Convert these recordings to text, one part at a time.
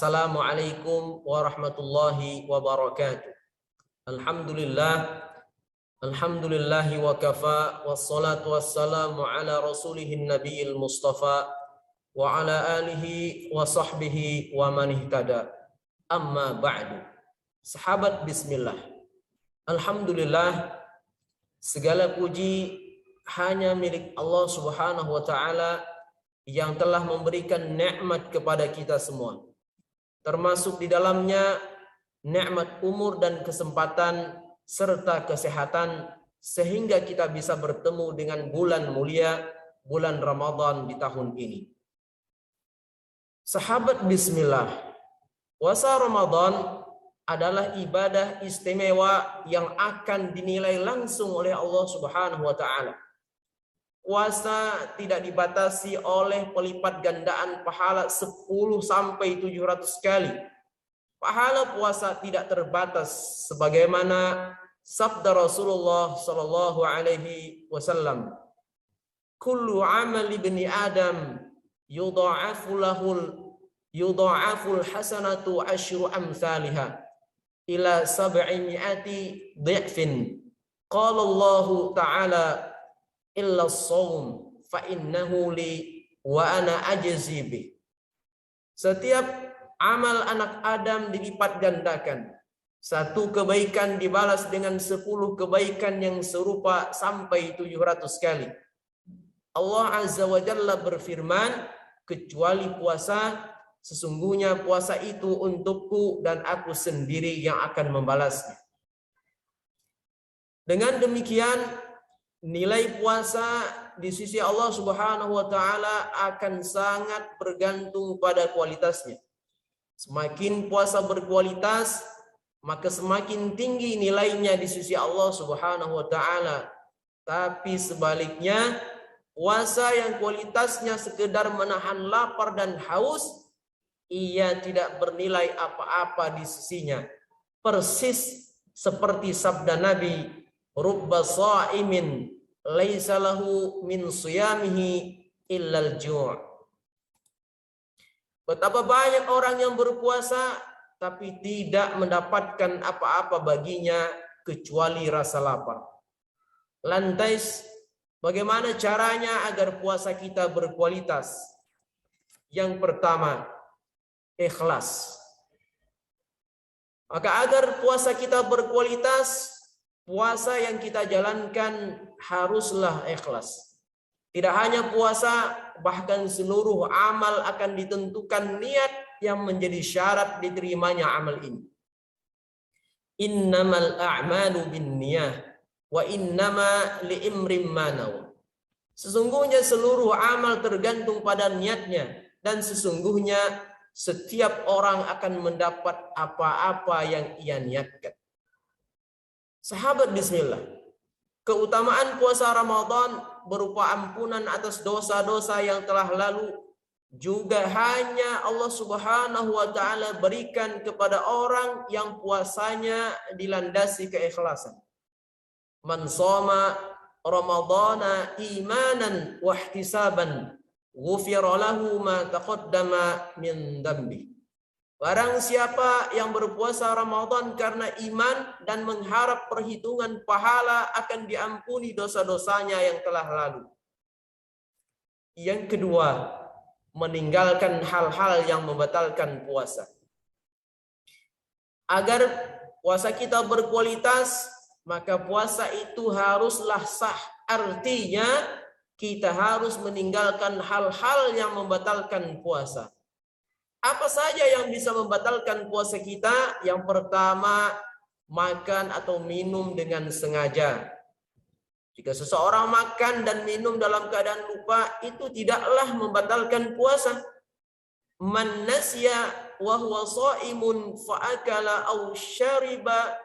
Assalamualaikum warahmatullahi wabarakatuh. Alhamdulillahi wa kafa, wassalatu wassalamu ala rasulihin nabiyil mustafa wa ala alihi wa sahbihi wa man ihtada. Amma ba'du. Sahabat bismillah. Alhamdulillah, segala puji hanya milik Allah Subhanahu wa taala yang telah memberikan nikmat kepada kita semua. Termasuk di dalamnya nikmat umur dan kesempatan serta kesehatan sehingga kita bisa bertemu dengan bulan mulia, bulan Ramadan di tahun ini. Sahabat bismillah, puasa Ramadan adalah ibadah istimewa yang akan dinilai langsung oleh Allah Subhanahu wa taala. Puasa tidak dibatasi oleh pelipat gandaan pahala 10 sampai 700 kali. Pahala puasa tidak terbatas sebagaimana sabda Rasulullah sallallahu alaihi wasallam, kullu amali ibni adam yudha'aful hasanatu asyru amsalha ila 700 dhifin. Qala Allah ta'ala illa as-shaum fa innahu li wa ana ajzi bih. Setiap amal anak Adam dilipat gandakan. Satu kebaikan dibalas dengan 10 kebaikan yang serupa sampai 700 kali. Allah Azza wa Jalla berfirman, kecuali puasa, sesungguhnya puasa itu untukku dan aku sendiri yang akan membalasnya. Dengan demikian, nilai puasa di sisi Allah Subhanahu wa taala akan sangat bergantung pada kualitasnya. Semakin puasa berkualitas, maka semakin tinggi nilainya di sisi Allah Subhanahu wa taala. Tapi sebaliknya, puasa yang kualitasnya sekedar menahan lapar dan haus, ia tidak bernilai apa-apa di sisinya. Persis seperti sabda Nabi, rubba sha'imin laisa lahu min siyamihi illal ju'. Betapa banyak orang yang berpuasa tapi tidak mendapatkan apa-apa baginya kecuali rasa lapar. Lantas, bagaimana caranya agar puasa kita berkualitas? Yang pertama, ikhlas. Maka agar puasa kita berkualitas, puasa yang kita jalankan haruslah ikhlas. Tidak hanya puasa, bahkan seluruh amal akan ditentukan niat yang menjadi syarat diterimanya amal ini. Innamal a'malu binniyah wa innama liimrim ma nawa. Sesungguhnya seluruh amal tergantung pada niatnya, dan sesungguhnya setiap orang akan mendapat apa-apa yang ia niatkan. Sahabat bismillah, keutamaan puasa Ramadan berupa ampunan atas dosa-dosa yang telah lalu juga hanya Allah Subhanahu wa taala berikan kepada orang yang puasanya dilandasi keikhlasan. Man shoma Ramadana imanan wa ihtisaban ghufira lahu ma taqaddama min dhanbi. Barang siapa yang berpuasa Ramadan karena iman dan mengharap perhitungan pahala, akan diampuni dosa-dosanya yang telah lalu. Yang kedua, meninggalkan hal-hal yang membatalkan puasa. Agar puasa kita berkualitas, maka puasa itu haruslah sah. Artinya, kita harus meninggalkan hal-hal yang membatalkan puasa. Apa saja yang bisa membatalkan puasa kita? Yang pertama, makan atau minum dengan sengaja. Jika seseorang makan dan minum dalam keadaan lupa, itu tidaklah membatalkan puasa. Man nasya wa huwa shaimun fa akala aw syariba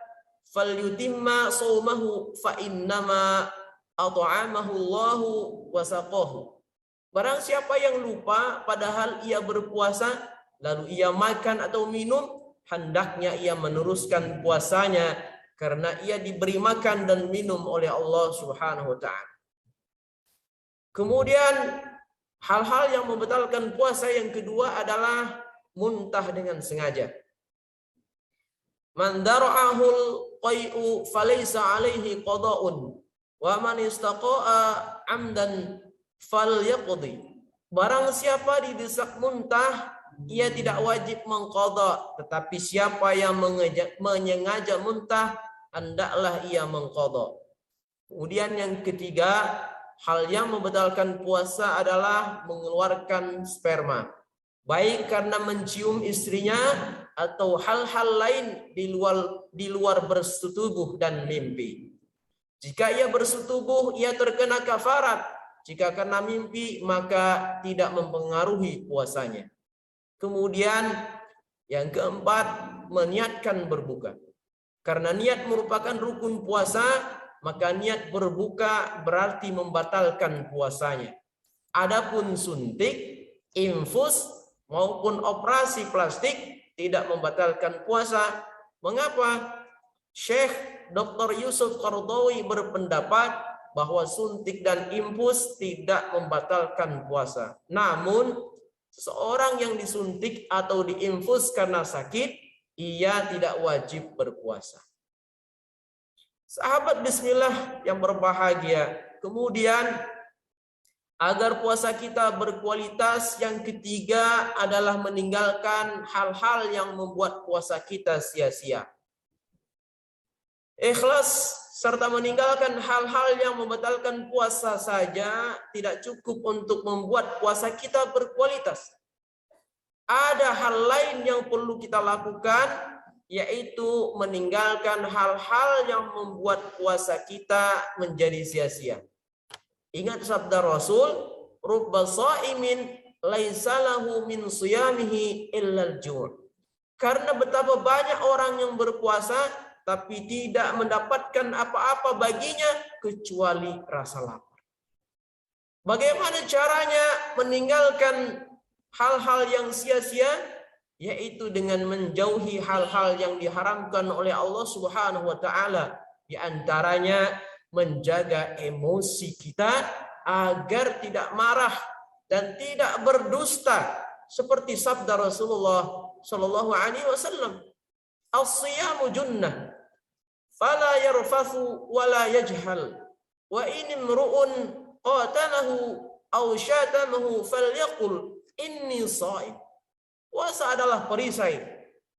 falyutimma shaumahu fa innama at'amahu Allahu wa saqahu. Barang siapa yang lupa padahal ia berpuasa, lalu ia makan atau minum, hendaknya ia meneruskan puasanya karena ia diberi makan dan minum oleh Allah Subhanahu wa taala. Kemudian hal-hal yang membatalkan puasa yang kedua adalah muntah dengan sengaja. Man dara'ahul qai'u falaysa alaihi qada'un wa man istaqa'a amdan falyaqdi. Barang siapa didesak muntah, ia tidak wajib mengqadha, tetapi siapa yang menyengaja muntah, hendaklah ia mengqadha. Kemudian yang ketiga, hal yang membatalkan puasa adalah mengeluarkan sperma, baik karena mencium istrinya atau hal-hal lain di luar bersetubuh dan mimpi. Jika ia bersetubuh, ia terkena kafarat. Jika karena mimpi, maka tidak mempengaruhi puasanya. Kemudian yang keempat, meniatkan berbuka. Karena niat merupakan rukun puasa, maka niat berbuka berarti membatalkan puasanya. Adapun suntik, infus maupun operasi plastik tidak membatalkan puasa. Mengapa? Syekh Dr. Yusuf Qaradawi berpendapat bahwa suntik dan infus tidak membatalkan puasa. Namun, seorang yang disuntik atau diinfus karena sakit, ia tidak wajib berpuasa. Sahabat bismillah yang berbahagia, kemudian agar puasa kita berkualitas, yang ketiga adalah meninggalkan hal-hal yang membuat puasa kita sia-sia. Ikhlas serta meninggalkan hal-hal yang membatalkan puasa saja tidak cukup untuk membuat puasa kita berkualitas. Ada hal lain yang perlu kita lakukan, yaitu meninggalkan hal-hal yang membuat puasa kita menjadi sia-sia. Ingat sabda Rasul, rubba shaimin laisa lahu min shiyamihi illal ju'. Karena betapa banyak orang yang berpuasa tapi tidak mendapatkan apa-apa baginya kecuali rasa lapar. Bagaimana caranya meninggalkan hal-hal yang sia-sia? Yaitu dengan menjauhi hal-hal yang diharamkan oleh Allah Subhanahu wa taala. Di antaranya menjaga emosi kita agar tidak marah dan tidak berdusta, seperti sabda Rasulullah sallallahu alaihi wasallam, as-siyamu junnah fala yarfathu wala yajhal wa in imru'un qatalahu aw syatamahu falyaqul inni shaim. Puasa adalah perisai.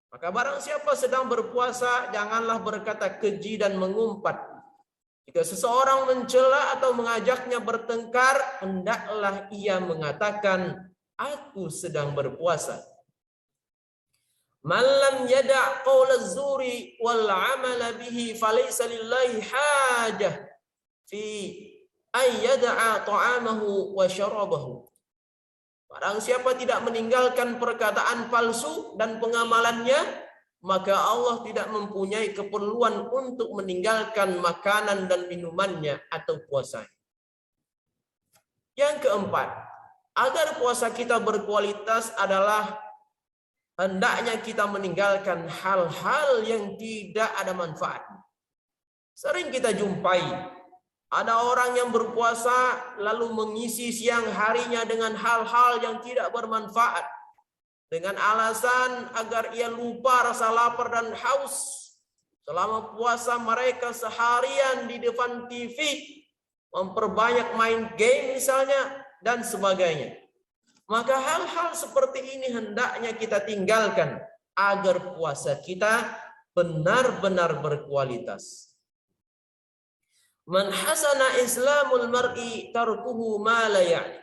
Maka barang siapa sedang berpuasa, janganlah berkata keji dan mengumpat. Jika seseorang mencela atau mengajaknya bertengkar, hendaklah ia mengatakan, aku sedang berpuasa. Man lam yada' qaula az-zuri wal 'amala bihi falaysa lillahi hajah fi ay yada'a ta'amahu wa syarabahu. Barang siapa tidak meninggalkan perkataan palsu dan pengamalannya, maka Allah tidak mempunyai keperluan untuk meninggalkan makanan dan minumannya atau puasanya. Yang keempat, agar puasa kita berkualitas adalah hendaknya kita meninggalkan hal-hal yang tidak ada manfaat. Sering kita jumpai ada orang yang berpuasa lalu mengisi siang harinya dengan hal-hal yang tidak bermanfaat, dengan alasan agar ia lupa rasa lapar dan haus. Selama puasa mereka seharian di depan TV, memperbanyak main game misalnya, dan sebagainya. Maka hal-hal seperti ini hendaknya kita tinggalkan agar puasa kita benar-benar berkualitas. Man hasana islamul mar'i tarkuhu ma la ya'ni.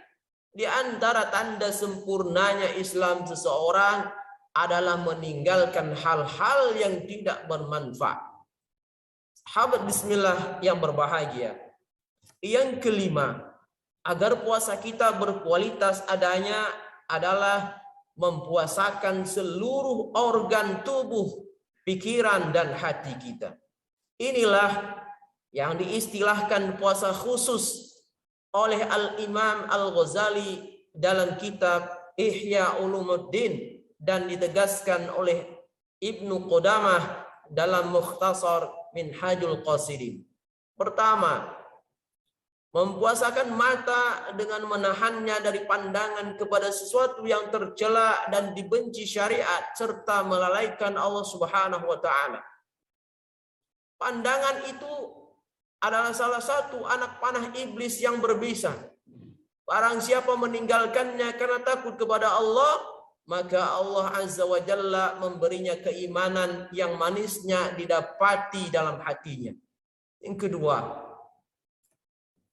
Di antara tanda sempurnanya Islam seseorang adalah meninggalkan hal-hal yang tidak bermanfaat. Sahabat bismillah yang berbahagia. Yang kelima, agar puasa kita berkualitas adanya adalah mempuasakan seluruh organ tubuh, pikiran dan hati kita. Inilah yang diistilahkan puasa khusus oleh Al-Imam Al-Ghazali dalam kitab Ihya Ulumuddin dan ditegaskan oleh Ibnu Qudamah dalam Mukhtasar Minhajul Qasidin. Pertama, Mempuasakan mata dengan menahannya dari pandangan kepada sesuatu yang tercela dan dibenci syariat serta melalaikan Allah Subhanahu wa taala. Pandangan itu adalah salah satu anak panah iblis yang berbisa. Barang siapa meninggalkannya karena takut kepada Allah, maka Allah Azza wa Jalla memberinya keimanan yang manisnya didapati dalam hatinya. Yang kedua,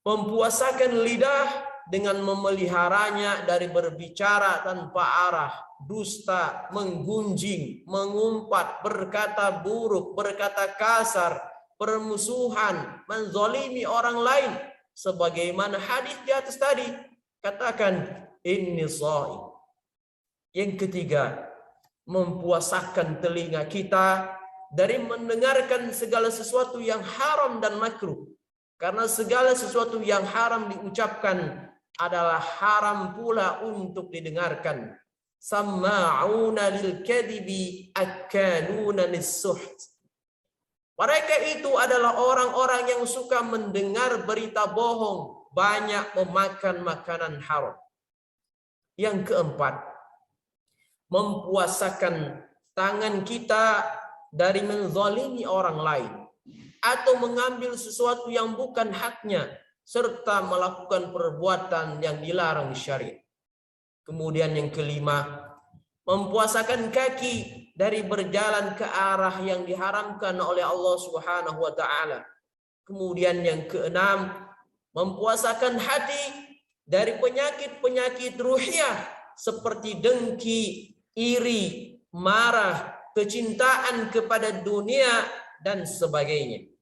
mempuasakan lidah dengan memeliharanya dari berbicara tanpa arah, dusta, menggunjing, mengumpat, berkata buruk, berkata kasar, permusuhan, menzalimi orang lain. Sebagaimana hadis di atas tadi, katakan inni shaim. Yang ketiga, mempuasakan telinga kita dari mendengarkan segala sesuatu yang haram dan makruh. Karena segala sesuatu yang haram diucapkan adalah haram pula untuk didengarkan. Samma'una lil kadhibi akaluna lis-suht. Mereka itu adalah orang-orang yang suka mendengar berita bohong, banyak memakan makanan haram. Yang keempat, mempuasakan tangan kita dari menzalimi orang lain atau mengambil sesuatu yang bukan haknya serta melakukan perbuatan yang dilarang syariat. Kemudian yang kelima, mempuasakan kaki dari berjalan ke arah yang diharamkan oleh Allah Subhanahu wa taala. Kemudian yang keenam, mempuasakan hati dari penyakit-penyakit ruhiyah seperti dengki, iri, marah, kecintaan kepada dunia dan sebagainya.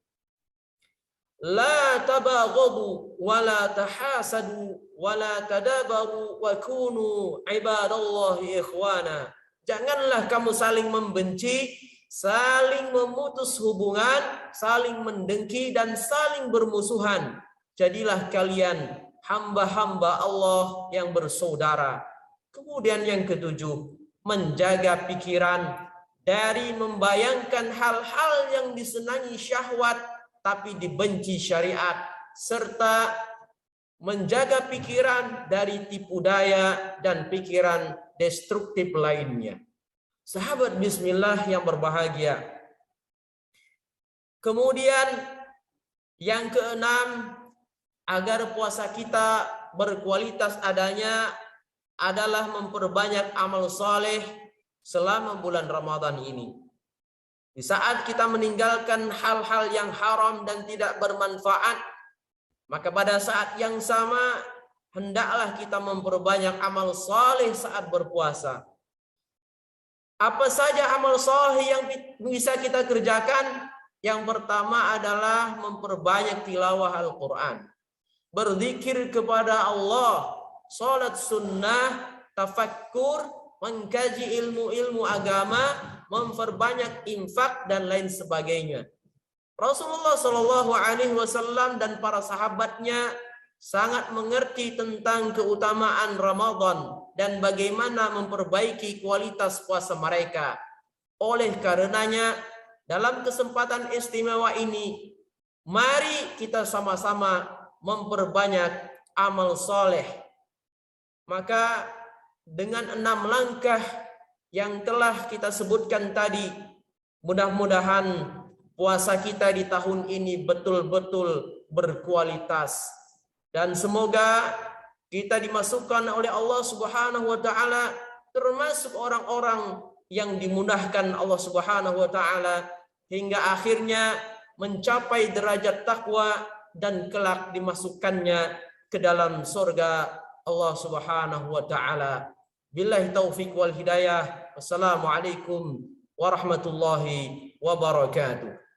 La tabaghadu wa la tahasadu wa la tadabaru wa kunu ibadallahi ikhwana. Janganlah kamu saling membenci, saling memutus hubungan, saling mendengki dan saling bermusuhan. Jadilah kalian hamba-hamba Allah yang bersaudara. Kemudian yang ketujuh, menjaga pikiran dari membayangkan hal-hal yang disenangi syahwat tapi dibenci syariat, serta menjaga pikiran dari tipu daya dan pikiran destruktif lainnya. Sahabat bismillah yang berbahagia. Kemudian yang keenam, agar puasa kita berkualitas adanya adalah memperbanyak amal saleh selama bulan Ramadan ini. Di saat kita meninggalkan hal-hal yang haram dan tidak bermanfaat, maka pada saat yang sama hendaklah kita memperbanyak amal saleh saat berpuasa. Apa saja amal saleh yang bisa kita kerjakan? Yang pertama adalah memperbanyak tilawah Al-Quran, berzikir kepada Allah, salat sunnah, tafakkur, mengkaji ilmu-ilmu agama, memperbanyak infak dan lain sebagainya. Rasulullah Shallallahu Alaihi Wasallam dan para sahabatnya sangat mengerti tentang keutamaan Ramadan dan bagaimana memperbaiki kualitas puasa mereka. Oleh karenanya, dalam kesempatan istimewa ini, mari kita sama-sama memperbanyak amal soleh. Maka dengan 6 langkah yang telah kita sebutkan tadi, mudah-mudahan puasa kita di tahun ini betul-betul berkualitas. Dan semoga kita dimasukkan oleh Allah Subhanahu wa taala termasuk orang-orang yang dimudahkan Allah Subhanahu wa taala hingga akhirnya mencapai derajat takwa dan kelak dimasukkannya ke dalam surga Allah Subhanahu wa taala. Billahi taufiq wal hidayah. Wassalamualaikum warahmatullahi wabarakatuh.